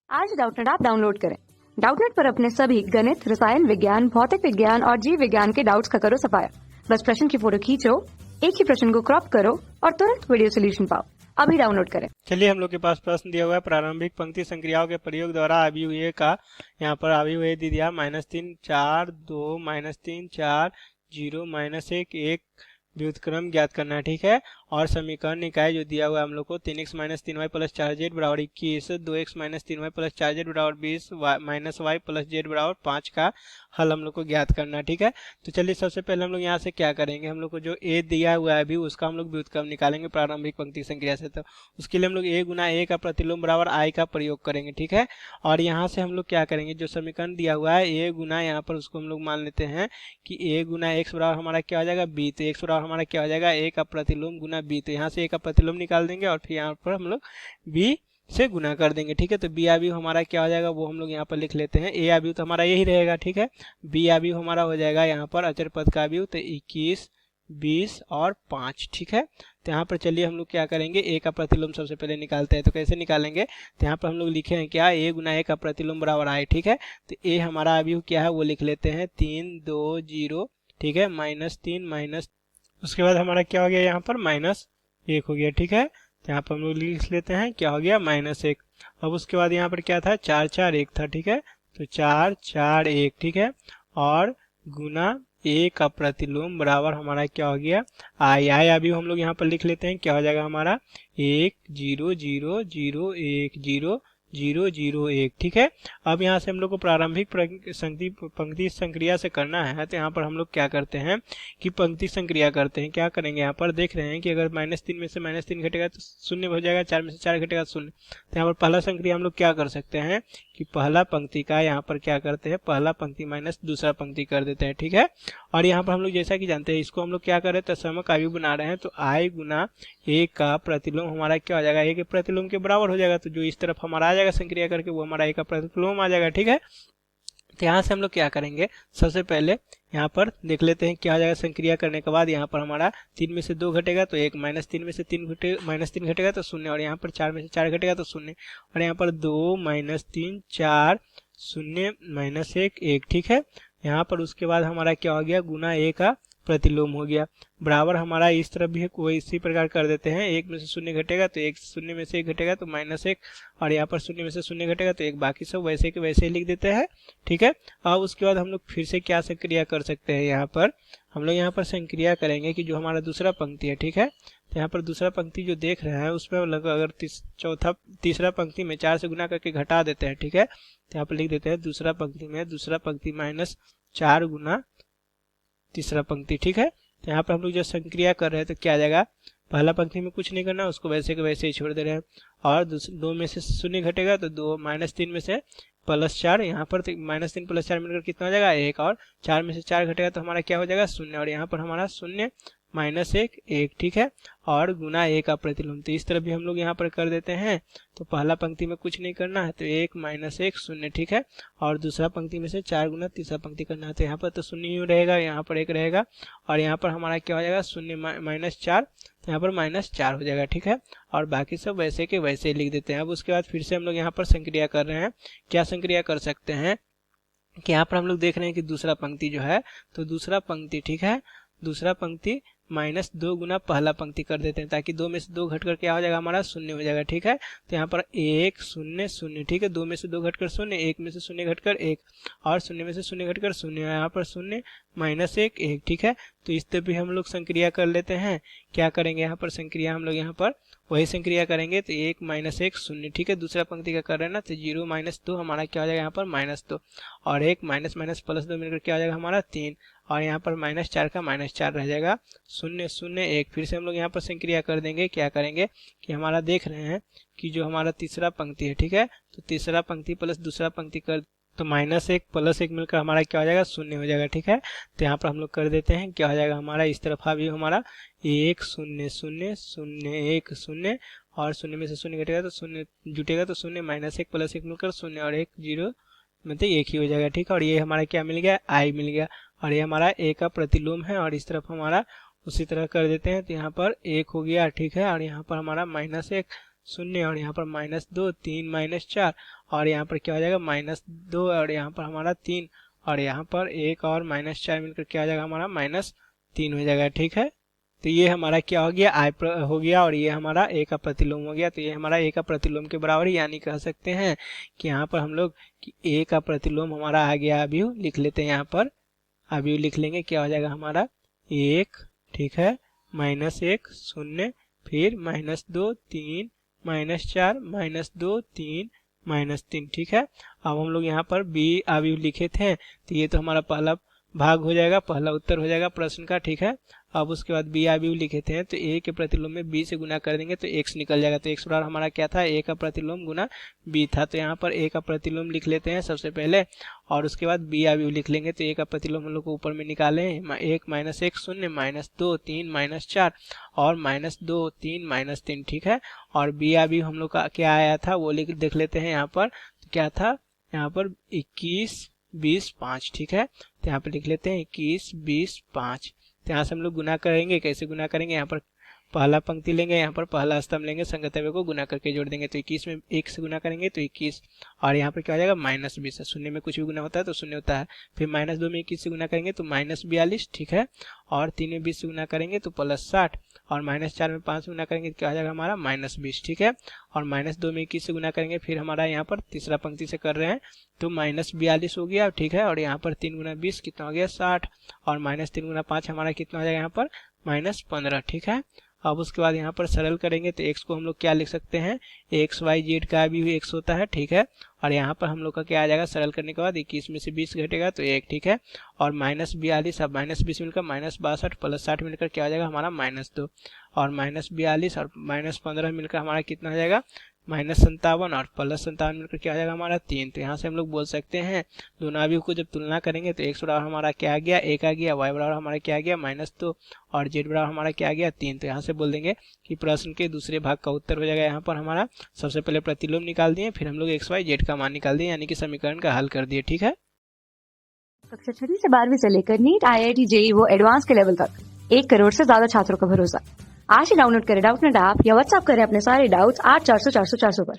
आज Doubtnut app download करें। Doubtnut पर अपने सभी गणित, रसायन विज्ञान, भौतिक विज्ञान और जीव विज्ञान के डाउट्स का करो सफाया। बस प्रश्न की फोटो खींचो, एक ही प्रश्न को क्रॉप करो और तुरंत वीडियो सोल्यूशन पाओ। अभी डाउनलोड करें। चलिए, हम लोग के पास प्रश्न दिया हुआ है। प्रारंभिक पंक्ति संक्रियाओं के प्रयोग द्वारा अवयव ए का यहाँ पर अवयव ए दे दिया -3 4 2 -3 4 0 -1 1 व्युत्क्रम ज्ञात करना है। ठीक है। और समीकरण निकाय जो दिया हुआ है हम लोग को 3x - 3y + 4z बराबर 21, 2x - 3y + 4z बराबर 20, -y + z बराबर 5 का हल हम लोग को ज्ञात करना है। ठीक है। तो चलिए, सबसे पहले हम लोग यहाँ से क्या करेंगे, हम लोग को जो ए दिया हुआ है अभी उसका हम लोग व्युत्क्रम निकालेंगे प्रारंभिक पंक्ति संक्रिया से। तो उसके लिए हम लोग a गुना a का प्रतिलोम बराबर i का प्रयोग करेंगे। ठीक है। और यहाँ से हम लोग क्या करेंगे, जो समीकरण दिया हुआ है a गुना, यहाँ पर उसको हम लोग मान लेते हैं कि a गुना x बराबर हमारा क्या हो जाएगा b। तो x बराबर हमारा क्या हो जाएगा, a का प्रतिलोम गुना b। तो यहाँ से a का प्रतिलोम निकाल देंगे और फिर यहाँ पर हम लोग b से गुना कर देंगे। ठीक है। तो b अवयव हमारा क्या हो जाएगा वो हम लोग यहाँ पर लिख लेते हैं। a अवयव तो हमारा यही रहेगा। ठीक है। b अवयव हमारा हो जाएगा यहाँ पर अचर पद का अवयव, तो 21 20 और 5। ठीक है। तो यहाँ पर चलिए हम लोग क्या करेंगे, a का प्रतिलोम सबसे पहले निकालते हैं। तो कैसे निकालेंगे, तो यहाँ पर हम लोग लिखे हैं क्या, a गुना a का प्रतिलोम बराबर i। ठीक है। तो a हमारा अवयव क्या है वो लिख लेते हैं 3 2 0। ठीक है। -3 उसके बाद हमारा क्या हो गया, यहाँ पर -1 हो गया। ठीक है। तो यहाँ पर हम लोग लिख लेते हैं क्या हो गया, -1। अब उसके बाद यहाँ पर क्या था, 4 4 1 था। ठीक है। तो 4 4 1। ठीक है। और गुना a का प्रतिलोम बराबर हमारा क्या हो गया, i अभी हम लोग यहाँ पर लिख लेते हैं क्या हो जाएगा हमारा 1 0 0 0 1 0 0 0 1। ठीक है। अब यहाँ से हम लोग को प्रारंभिक पंक्ति संक्रिया से करना है। तो यहाँ पर हम लोग क्या करते हैं कि पंक्ति संक्रिया करते हैं। क्या करेंगे, यहाँ पर देख रहे हैं कि अगर -3 में से -3 घटेगा तो 0 हो जाएगा, 4 में से 4 घटेगा तो 0। तो यहाँ पर पहला संक्रिया हम लोग क्या कर सकते हैं कि पहला पंक्ति का यहाँ पर क्या करते हैं, पहला पंक्ति माइनस दूसरा पंक्ति कर देते हैं। ठीक है। और यहाँ पर हम लोग जैसा कि जानते हैं इसको हम लोग क्या कर रहे हैं, तत्समक अवयव बना रहे हैं। तो i गुना a का प्रतिलोम हमारा क्या हो जाएगा, a के प्रतिलोम के बराबर हो जाएगा। तो जो इस तरफ हमारा आ जाएगा संक्रिया करके वो हमारा a का प्रतिलोम आ जाएगा। ठीक है। तो यहाँ से हम लोग क्या करेंगे, सबसे पहले यहाँ पर देख लेते हैं क्या हो जाएगा। संक्रिया करने के बाद यहाँ पर हमारा 3 में से 2 घटेगा तो 1, -3 में से -3 घटेगा तो 0, और यहाँ पर 4 में से 4 घटेगा तो 0, और यहाँ पर 2 -3 4 0 -1 1। ठीक है। यहाँ पर उसके बाद हमारा क्या हो गया, गुना a का प्रतिलोम हो गया बराबर हमारा इस तरफ भी वो इसी प्रकार कर देते हैं। 1 में से 0 घटेगा तो 1, 0 में से 1 घटेगा तो -1, और यहाँ पर 0 में से 0 घटेगा तो 1। बाकी सब वैसे के वैसे ही लिख देते हैं। ठीक है। अब उसके बाद हम लोग फिर से क्या संक्रिया कर सकते हैं, यहाँ पर हम लोग यहाँ पर संक्रिया करेंगे कि जो हमारा दूसरा पंक्ति है। ठीक है। तो यहाँ पर दूसरा पंक्ति जो देख रहे हैं उसमें अगर तीसरा पंक्ति में 4 से गुना करके घटा देते हैं। ठीक है। तो यहाँ पर लिख देते हैं दूसरा पंक्ति -4 गुना तीसरा पंक्ति। ठीक है। तो यहाँ पर हम लोग जब संक्रिया कर रहे हैं तो क्या आ जाएगा, पहला पंक्ति में कुछ नहीं करना, उसको वैसे के वैसे ही छोड़ दे रहे हैं। और 2 में से 0 घटेगा तो 2, -3 में से +4, यहाँ पर -3 + 4 मिलकर कितना हो जाएगा 1, और 4 में से 4 घटेगा तो हमारा क्या हो जाएगा 0, और यहाँ पर हमारा 0 -1 1। ठीक है। और गुना a का प्रतिलोम। तो इस तरह भी हम लोग यहाँ पर कर देते हैं। तो पहला पंक्ति में कुछ नहीं करना है तो 1 -1 0। ठीक है। और दूसरा पंक्ति में से 4 गुना तीसरा पंक्ति करना है। तो यहाँ पर तो 0 ही रहेगा, यहाँ पर 1 रहेगा, और यहाँ पर हमारा क्या हो जाएगा 0 -4, तो यहाँ पर -4 हो जाएगा। ठीक है। और बाकी सब वैसे के वैसे ही लिख देते हैं। अब उसके बाद फिर से हम लोग यहाँ पर संक्रिया कर रहे हैं। क्या संक्रिया कर सकते हैं कि यहाँ पर हम लोग देख रहे हैं कि दूसरा पंक्ति जो है, तो दूसरा पंक्ति, ठीक है, दूसरा पंक्ति -2 गुना पहला पंक्ति कर देते हैं, ताकि 2 में से 2 घटकर क्या हो जाएगा हमारा 0 हो जाएगा। ठीक है। तो यहाँ पर 1 0 0। ठीक है। 2 में से 2 घटकर 0, 1 में से 0 घटकर 1, और 0 में से 0 घटकर 0, यहाँ पर 0 -1 1। ठीक है। तो इस तरह भी हम लोग संक्रिया कर लेते हैं। क्या करेंगे यहाँ पर संक्रिया, हम लोग यहाँ पर वही संक्रिया करेंगे। तो 1 -1 0। ठीक है। दूसरा पंक्ति का कर रहे हैं ना, तो 0 -2 हमारा क्या हो जाएगा यहाँ पर -2, और 1 +2 मिलकर क्या हो जाएगा हमारा 3, और यहाँ पर -4 का -4 रह जाएगा 0 0 1। फिर से हम लोग यहाँ पर संक्रिया कर देंगे। क्या करेंगे कि हमारा देख रहे हैं कि जो हमारा तीसरा पंक्ति है, ठीक है, तो तीसरा पंक्ति प्लस दूसरा पंक्ति कर तो -1 + 1 मिलकर हमारा क्या हो जाएगा 0 हो जाएगा। ठीक है। तो यहाँ पर हम लोग कर देते हैं क्या हो जाएगा हमारा, इस तरफ अभी हमारा 1 0 0 0 1 0, और 0 में से 0 घटेगा तो 0 जुटेगा तो 0 -1 + 1 मिलकर 0, और 1 0 मतलब 1 ही हो जाएगा। ठीक है। और ये हमारा क्या मिल गया, i मिल गया, और ये हमारा a का प्रतिलोम है, और इस तरफ हमारा उसी तरह कर देते हैं। तो यहाँ पर 1 हो गया। ठीक है। और यहाँ पर हमारा -1 शून्य और यहाँ पर -2 3 -4 और यहाँ पर क्या हो जाएगा -2 और यहाँ पर हमारा 3 और यहाँ पर 1 और -4 मिलकर क्या हो जाएगा हमारा -3 हो जाएगा। ठीक है, तो ये हमारा क्या हो गया हो गया और ये हमारा ए का प्रतिलोम हो गया। तो ये हमारा ए का प्रतिलोम के बराबर, यानी कह सकते हैं कि यहाँ पर हम लोग ए का प्रतिलोम हमारा आ गया। अभी लिख लेते हैं, यहाँ पर अभी लिख लेंगे, क्या हो जाएगा हमारा 1, ठीक है, -1 0 फिर -2 3 -4 -2 3 -3। ठीक है, अब हम लोग यहाँ पर बी अभी लिखे थे, तो ये तो हमारा पहला भाग हो जाएगा, पहला उत्तर हो जाएगा प्रश्न का। ठीक है, अब उसके बाद बी आबी लिखे थे, तो ए के प्रतिलोम में बी से गुना कर देंगे तो एक्स निकल जाएगा। तो एक्स बराबर हमारा क्या था, ए का प्रतिलोम गुना बी था। तो यहाँ पर ए का प्रतिलोम लिख लेते हैं सबसे पहले और उसके बाद बी आबी लिख लेंगे। तो ए का प्रतिलोम हम लोग को ऊपर में निकाले, 1 -1 0 -2 3 -4 और -2 3 -3। ठीक है, और बी आबी हम लोग का क्या आया था वो देख लेते हैं। यहाँ पर तो क्या था, यहाँ पर 21 20 5। ठीक है, तो यहाँ पर लिख लेते हैं 21 20 5। तो यहाँ से हम लोग गुना करेंगे, कैसे गुना करेंगे, यहाँ पर पहला पंक्ति लेंगे, यहाँ पर पहला स्तंभ लेंगे, संगतव्य को गुना करके जोड़ देंगे। तो 21 में 1 से गुना करेंगे तो 21 और यहाँ पर क्या हो जाएगा -20। शून्य में कुछ भी गुना होता है तो शून्य होता है। फिर -2 में 21 से गुना करेंगे तो -42। ठीक है, और 3 में 20 से गुना करेंगे तो +60 और -4 में 5 से गुना करेंगे तो क्या हो जाएगा हमारा -20। ठीक है, और -2 में 21 से गुना करेंगे, फिर हमारा यहाँ पर तीसरा पंक्ति से कर रहे हैं तो -42 हो गया। ठीक है, और यहाँ पर 3 गुना 20 कितना हो गया 60 और -3 गुना 5 हमारा कितना हो जाएगा यहाँ पर -15। ठीक है, अब उसके बाद यहाँ पर सरल करेंगे तो x को हम लोग क्या लिख सकते हैं, x y z का भी x होता है। ठीक है, और यहाँ पर हम लोग का क्या आ जाएगा, सरल करने के बाद 21 में से 20 घटेगा तो 1। ठीक है, और -42 अब -20 मिलकर -62 +60 मिलकर क्या हो जाएगा हमारा -2 और -42 और -15 मिलकर हमारा कितना हो जाएगा -57 और +57 मिलकर क्या हो जाएगा हमारा 3। तो यहाँ से हम लोग बोल सकते हैं दोनों अवयव को जब तुलना करेंगे तो x बराबर हमारा क्या आ गया 1 आ गया, y बराबर हमारा क्या आ गया -2 और z बराबर हमारा क्या आ गया 3। तो यहाँ से बोल देंगे कि प्रश्न के दूसरे भाग का उत्तर हो जाएगा यहाँ पर हमारा, सबसे पहले प्रतिलोम निकाल दिए, फिर हम लोग x y z का मान निकाल दिए, यानी कि समीकरण का हल कर दिए। ठीक है, कक्षा 6 से 12वीं से लेकर नीट IIT JEE वो एडवांस के लेवल तक 1 करोड़ से ज्यादा छात्रों का भरोसा। आज ही डाउनलोड करें डाउटनेट ऐप या व्हाट्सएप करें अपने सारे डाउट्स 8400 400 400 पर।